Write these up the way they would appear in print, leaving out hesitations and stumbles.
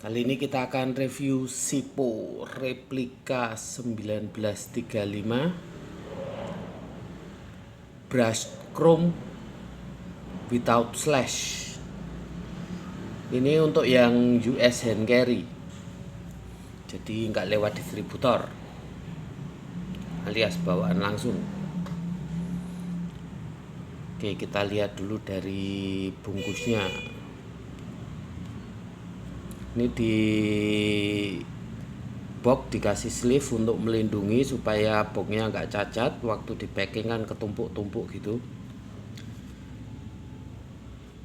Kali ini kita akan review Sipo replika 1935 brushed chrome without slash. Ini untuk yang US hand carry, jadi nggak lewat distributor alias bawaan langsung. Oke, kita lihat dulu dari bungkusnya. Ini di box dikasih sleeve untuk melindungi supaya boxnya nggak cacat waktu di packing, kan ketumpuk-tumpuk gitu.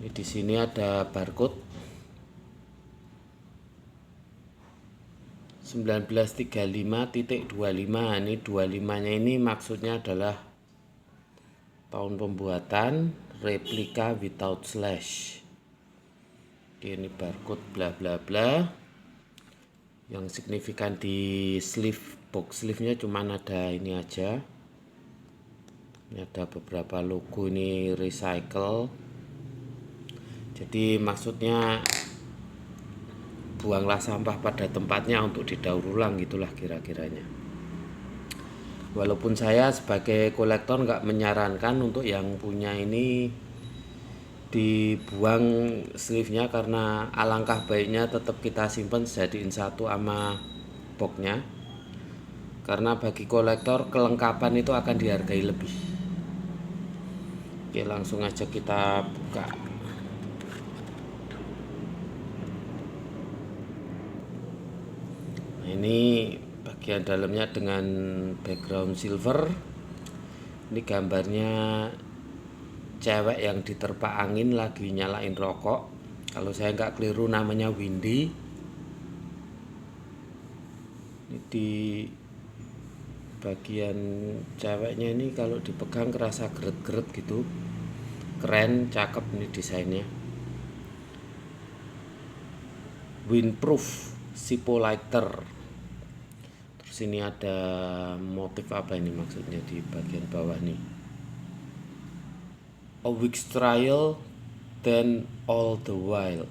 Ini di sini ada barcode 1935.25. Ini 25-nya ini maksudnya adalah tahun pembuatan, replika without slash. Oke, ini barcode bla bla bla. Yang signifikan di sleeve, box sleeve-nya cuman ada ini aja. Ini ada beberapa logo, ini recycle. Jadi maksudnya buanglah sampah pada tempatnya untuk didaur ulang, gitulah kira-kiranya. Walaupun saya sebagai kolektor nggak menyarankan untuk yang punya ini dibuang sleeve-nya, karena alangkah baiknya tetap kita simpan jadiin satu sama boxnya, karena bagi kolektor kelengkapan itu akan dihargai lebih. Oke, langsung aja kita buka. Nah, ini bagian dalamnya dengan background silver. Ini gambarnya cewek yang diterpa angin lagi nyalain rokok. Kalau saya nggak keliru namanya Windy. Ini di bagian ceweknya ini kalau dipegang kerasa geret-geret gitu. Keren, cakep nih desainnya. Windproof Sipo lighter. Terus ini ada motif apa ini maksudnya di bagian bawah nih. A week's trial then all the while.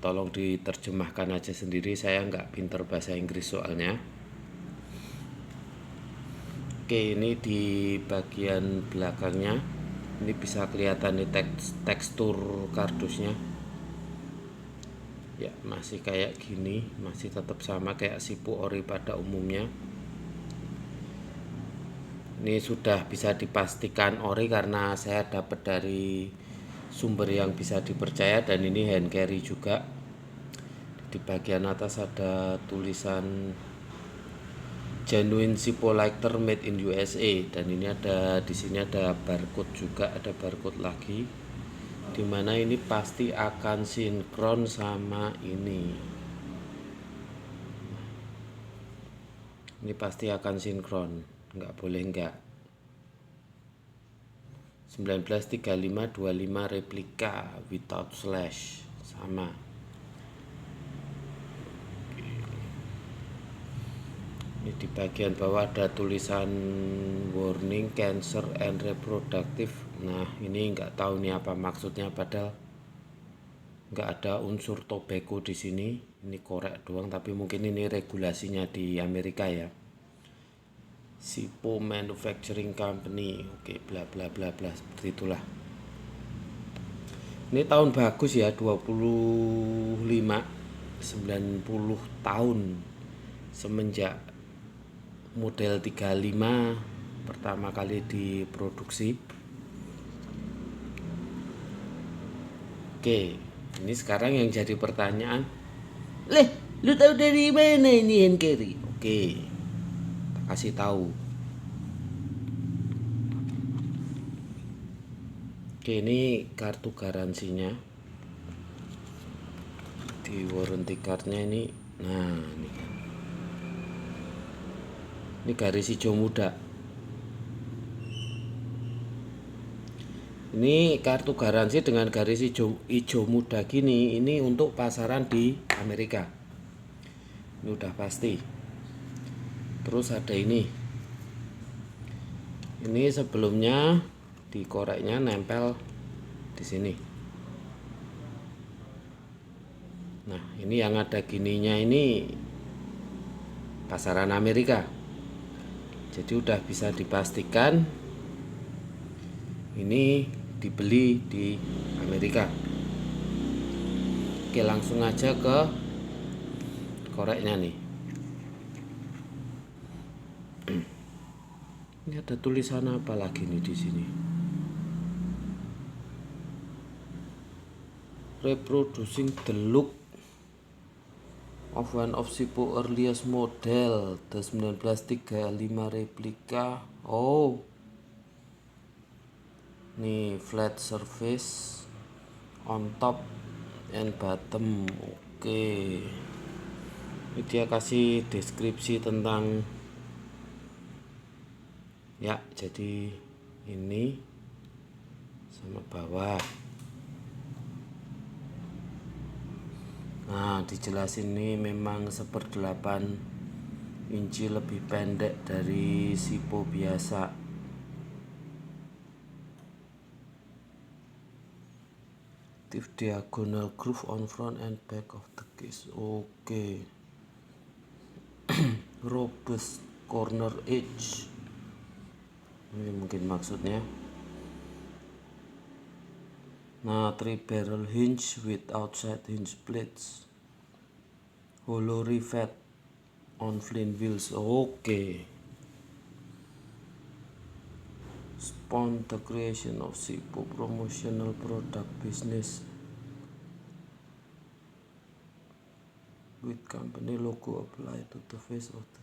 Tolong diterjemahkan aja sendiri, saya nggak pinter bahasa Inggris soalnya. Oke, ini di bagian belakangnya ini bisa kelihatan nih tekstur kardusnya. Ya, masih kayak gini, masih tetap sama kayak Sipo ori pada umumnya. Ini sudah bisa dipastikan ori karena saya dapat dari sumber yang bisa dipercaya, dan ini hand carry juga. Di bagian atas ada tulisan Genuine Sipo lighter made in USA, dan ini ada di sini ada barcode juga, ada barcode lagi, dimana ini pasti akan sinkron sama ini. Ini pasti akan sinkron, nggak boleh nggak. 1935-25 replika without slash, sama. Ini di bagian bawah ada tulisan warning cancer and reproductive. Nah, ini nggak tahu nih apa maksudnya, padahal nggak ada unsur tobacco di sini. Ini korek doang, tapi mungkin ini regulasinya di Amerika ya. Sipo Manufacturing Company, oke, bla bla bla bla, seperti itulah. Ini tahun bagus ya, 25, 90 tahun semenjak model 35 pertama kali diproduksi. Oke, ini sekarang yang jadi pertanyaan, lu tahu dari mana ini hand carry? Oke, tak kasih tahu. Oke, ini kartu garansinya. Di warranty cardnya ini, nah ini kan. Ini garis hijau muda. Ini kartu garansi dengan garis hijau muda gini, ini untuk pasaran di Amerika. Ini udah pasti. Terus ada ini. Ini sebelumnya di koreknya nempel di sini. Nah, ini yang ada gininya ini pasaran Amerika. Jadi udah bisa dipastikan ini dibeli di Amerika. Oke, langsung aja ke koreknya nih. Ini ada tulisan apa lagi nih di sini? Reproducing the look of one of Sipo earliest model, the 1935 replika. Oh, nih flat surface on top and bottom. Oke, ini dia kasih deskripsi tentang ya, jadi ini sama bawah. Nah, dijelasin ini memang 1/8 inci lebih pendek dari Sipo biasa. Diagonal groove on front and back of the case. Oke. Robust corner edge. Ini mungkin maksudnya. Nah, 3 barrel hinge with outside hinge plates. Hollow rivet on flint wheels. Oke. Spawn the creation of Sipo promotional product business with company logo applied to the face of the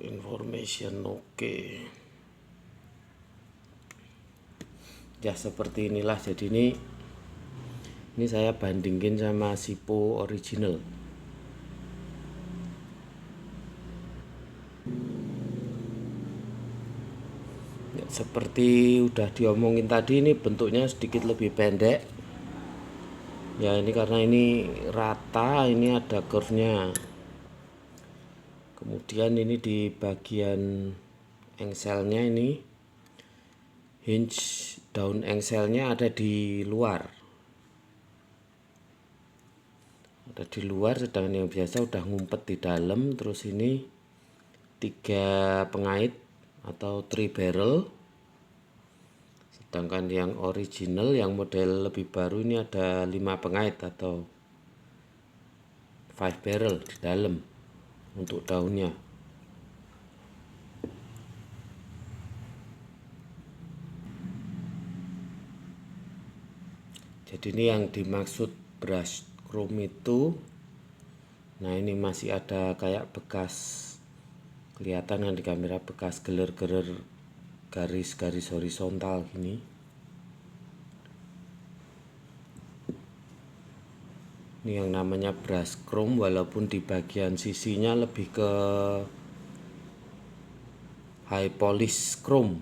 information. Oke. Ya, seperti inilah. Jadi ini saya bandingin sama Sipo original. Ya, seperti udah diomongin tadi, ini bentuknya sedikit lebih pendek. Ya, ini karena ini rata, ini ada curve-nya. Kemudian ini di bagian engselnya ini hinge daun engselnya ada di luar. Ada di luar, sedangkan yang biasa udah ngumpet di dalam. Terus ini 3 pengait atau 3 barrel. Sedangkan yang original, yang model lebih baru ini ada 5 pengait atau 5 barrel di dalam untuk daunnya. Jadi ini yang dimaksud brush chrome itu. Nah, ini masih ada kayak bekas, kelihatan kan di kamera, bekas geler-geler garis-garis horizontal gini. Ini yang namanya brush chrome, walaupun di bagian sisinya lebih ke high polish chrome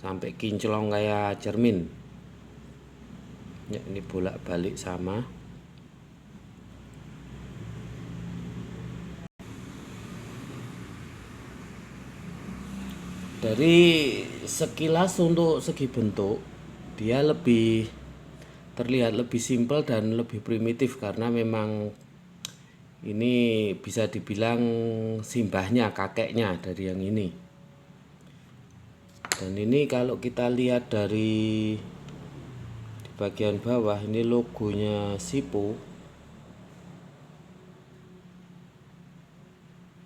sampai kinclong kayak cermin. Ya, ini bolak-balik sama. Dari sekilas untuk segi bentuk dia lebih terlihat lebih simpel dan lebih primitif, karena memang ini bisa dibilang simbahnya, kakeknya dari yang ini. Dan ini kalau kita lihat dari di bagian bawah, ini logonya Sipo.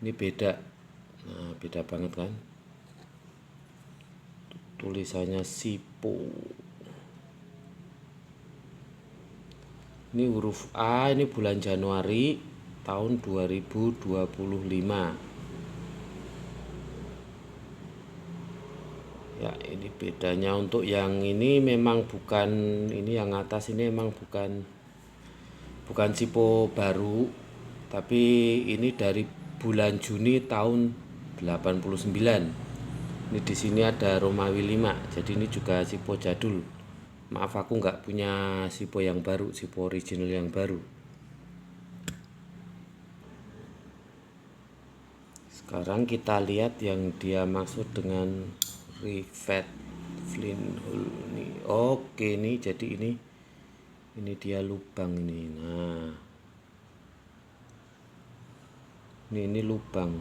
Ini beda. Nah, beda banget kan? Tulisannya Sipo. Ini huruf A, ini bulan Januari tahun 2025. Ya, ini bedanya. Untuk yang ini memang bukan, ini yang atas ini memang bukan Sipo baru, tapi ini dari bulan Juni tahun 89. Ini di sini ada Romawi 5. Jadi ini juga Sipo jadul. Maaf, aku nggak punya Sipo yang baru, Sipo original yang baru. Sekarang kita lihat yang dia maksud dengan rivet flint hole nih. Oke nih, jadi ini dia lubang ini. Nah, ini lubang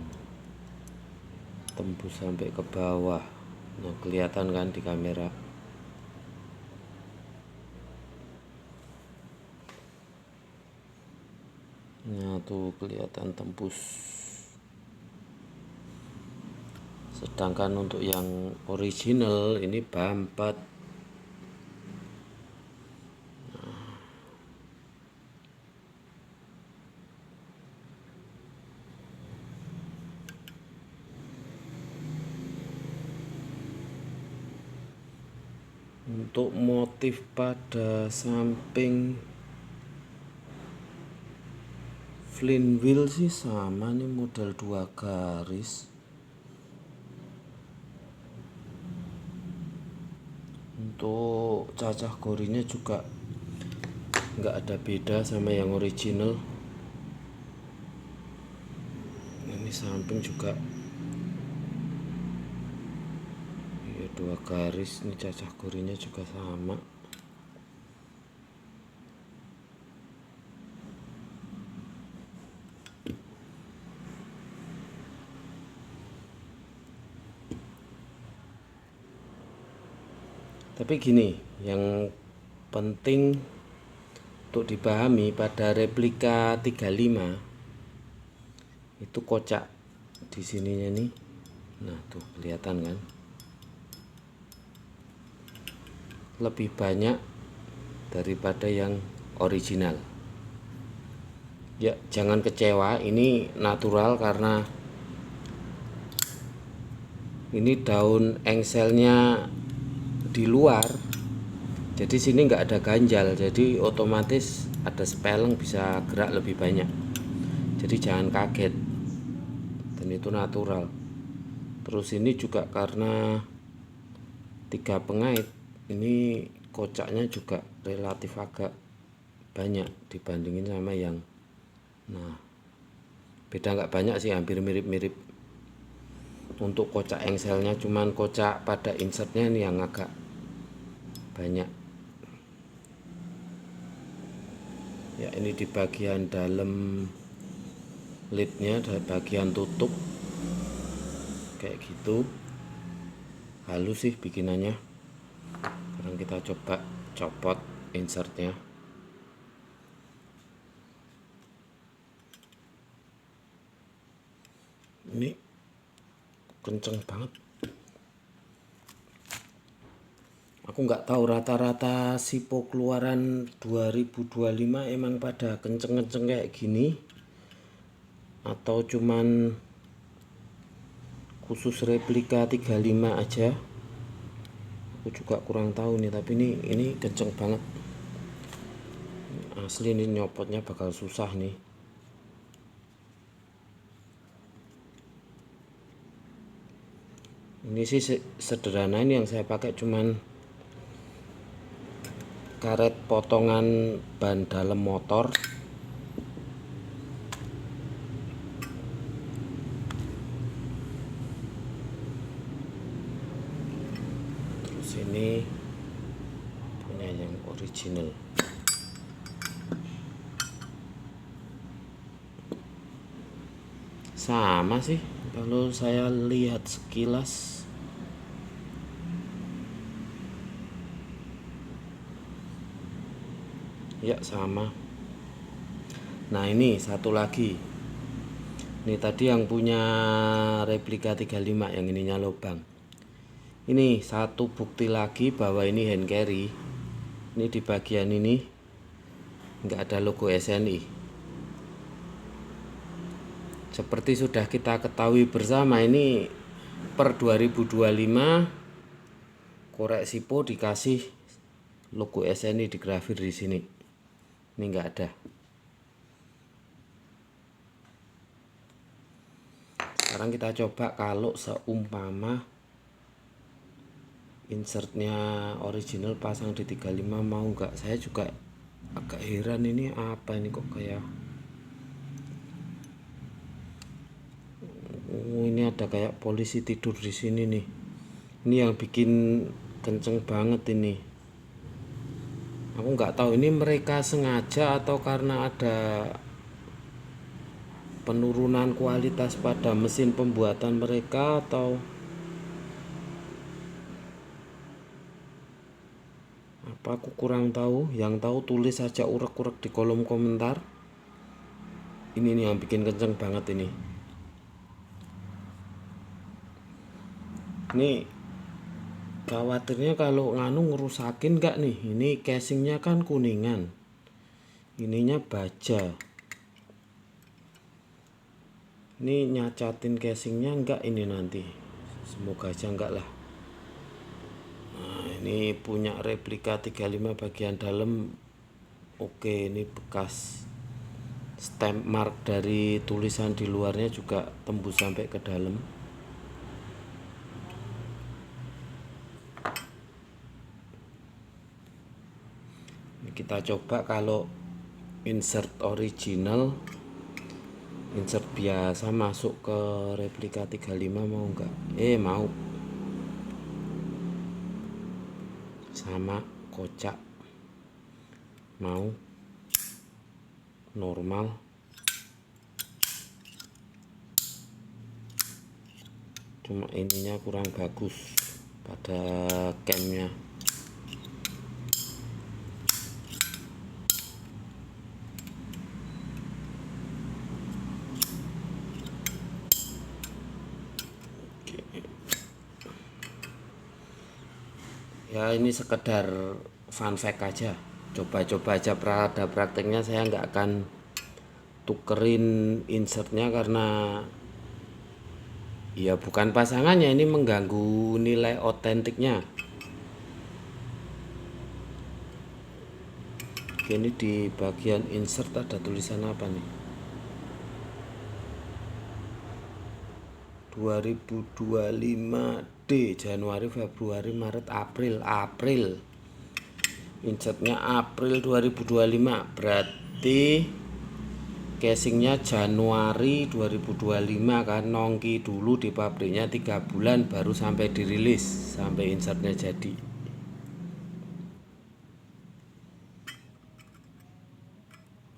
tembus sampai ke bawah. Nah, kelihatan kan di kamera. Nah, tuh kelihatan tembus. Sedangkan untuk yang original ini bampat. Untuk motif pada samping flint wheel sih sama nih, model 2 garis. Untuk cacah gorinya juga nggak ada beda sama yang original. Ini samping juga ya 2 garis, ini cacah gorinya juga sama. Tapi gini, yang penting untuk dipahami pada replika 35 itu kocak di sininya nih. Nah, tuh kelihatan kan? Lebih banyak daripada yang original. Ya, jangan kecewa, ini natural karena ini daun engselnya di luar, jadi sini nggak ada ganjal, jadi otomatis ada spelling, bisa gerak lebih banyak. Jadi jangan kaget, dan itu natural. Terus ini juga karena 3 pengait, ini kocaknya juga relatif agak banyak dibandingin sama yang, nah beda nggak banyak sih, hampir mirip-mirip. Untuk kocak engselnya, cuman kocak pada insertnya ini yang agak banyak. Ya, ini di bagian dalam lidnya, ada bagian tutup kayak gitu. Halus sih bikinannya. Sekarang kita coba copot insertnya. Ini kenceng banget. Aku nggak tahu rata-rata Sipo keluaran 2025 emang pada kenceng-kenceng kayak gini, atau cuman khusus replika 35 aja. Aku juga kurang tahu nih, tapi ini kenceng banget. Asli ini nyopotnya bakal susah nih. Ini sih sederhana, ini yang saya pakai cuman karet potongan ban dalam motor. Terus ini punya yang original. Sama sih kalau saya lihat sekilas. Ya sama. Nah, ini satu lagi. Ini tadi yang punya replika 35 yang ininya lubang. Ini satu bukti lagi bahwa ini hand carry. Ini di bagian ini nggak ada logo SNI. Seperti sudah kita ketahui bersama, ini per 2025 korek Sipo dikasih logo SNI digrafir di sini. Ini nggak ada. Sekarang kita coba kalau seumpama insertnya original pasang di 35, mau nggak? Saya juga agak heran, ini apa ini kok kayak, oh, ini ada kayak polisi tidur di sini nih. Ini yang bikin kenceng banget ini. Aku nggak tahu ini mereka sengaja atau karena ada penurunan kualitas pada mesin pembuatan mereka, atau apa, aku kurang tahu. Yang tahu tulis saja urek-urek di kolom komentar. Ini nih yang bikin kenceng banget ini. Ini khawatirnya kalau nganu ngerusakin nggak nih. Ini casingnya kan kuningan, ininya baja. Ini nyacatin casingnya enggak ini nanti. Semoga aja enggak lah. Nah, ini punya replika 35 bagian dalam. Oke, ini bekas stamp mark dari tulisan di luarnya juga tembus sampai ke dalam. Ini kita coba kalau insert original, insert biasa masuk ke replika 35 mau enggak? Mau. Sama kocak. Mau. Normal. Cuma ininya kurang bagus pada camnya. Ya ini sekedar fun fact aja, coba-coba aja. Pada prakteknya saya nggak akan tukerin insertnya karena ya bukan pasangannya, ini mengganggu nilai otentiknya. Oke, ini di bagian insert ada tulisan apa nih? 2025D, Januari, Februari, Maret, April. Insertnya April 2025, berarti casingnya Januari 2025 kan. Nongki dulu di pabriknya 3 bulan baru sampai dirilis, sampai insertnya jadi.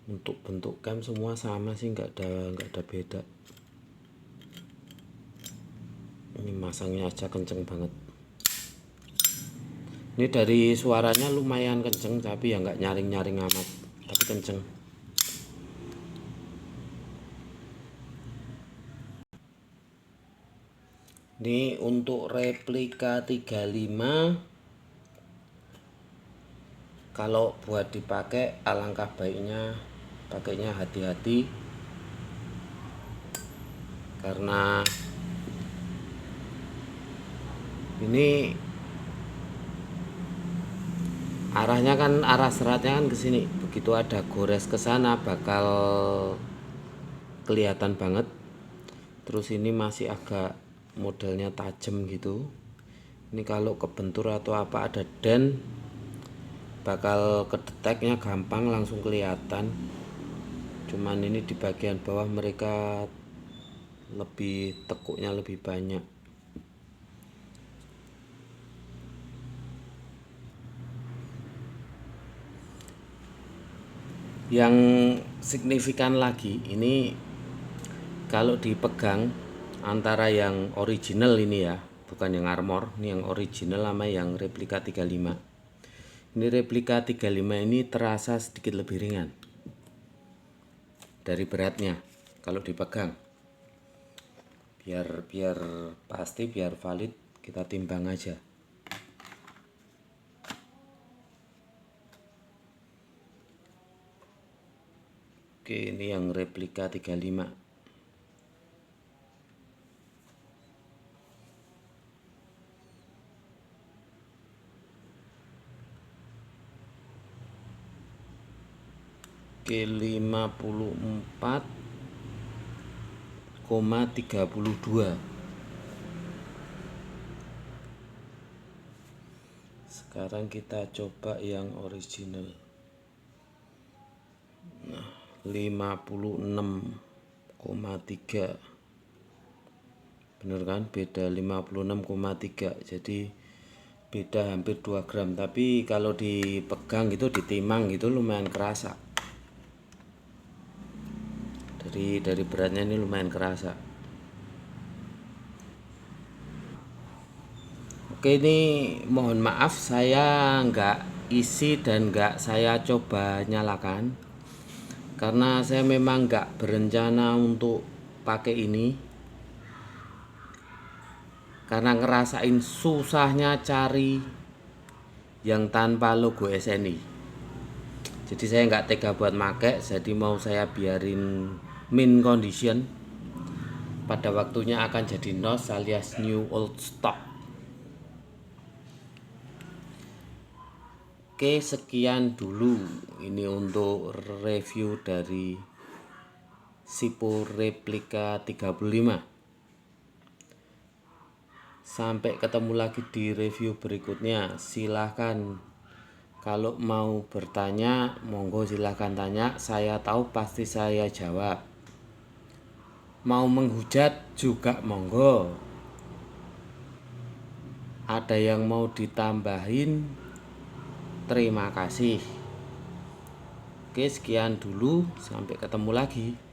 Untuk bentuk cam semua sama sih, nggak ada beda. Ini masangnya aja kenceng banget. Ini dari suaranya lumayan kenceng, tapi ya nggak nyaring-nyaring amat, tapi kenceng. Ini untuk replika 35, kalau buat dipakai alangkah baiknya pakainya hati-hati, karena ini arahnya kan, arah seratnya kan ke sini. Begitu ada gores ke sana bakal kelihatan banget. Terus ini masih agak modelnya tajam gitu. Ini kalau kebentur atau apa ada dent, bakal kedeteknya gampang, langsung kelihatan. Cuman ini di bagian bawah mereka lebih, tekuknya lebih banyak. Yang signifikan lagi ini kalau dipegang antara yang original ini ya, bukan yang armor, ini yang original sama yang replika 35. Ini replika 35 ini terasa sedikit lebih ringan dari beratnya kalau dipegang. Biar pasti, biar valid, kita timbang aja. Oke, ini yang replika 35. Oke, 54,32. Sekarang kita coba yang original. Nah, 56,3. Bener kan? Beda 56,3. Jadi beda hampir 2 gram, tapi kalau dipegang gitu, ditimang gitu lumayan kerasa. Dari beratnya ini lumayan kerasa. Oke, ini mohon maaf saya nggak isi dan nggak saya coba nyalakan karena saya memang nggak berencana untuk pakai ini, karena ngerasain susahnya cari yang tanpa logo SNI. Jadi saya nggak tega buat make, jadi mau saya biarin min condition. Pada waktunya akan jadi NOS alias new old stock. Oke, sekian dulu ini untuk review dari Sipo Replika 35. Sampai ketemu lagi di review berikutnya. Silahkan kalau mau bertanya, monggo silahkan tanya. Saya tahu pasti saya jawab. Mau menghujat juga monggo. Ada yang mau ditambahin, terima kasih. Oke, sekian dulu. Sampai ketemu lagi.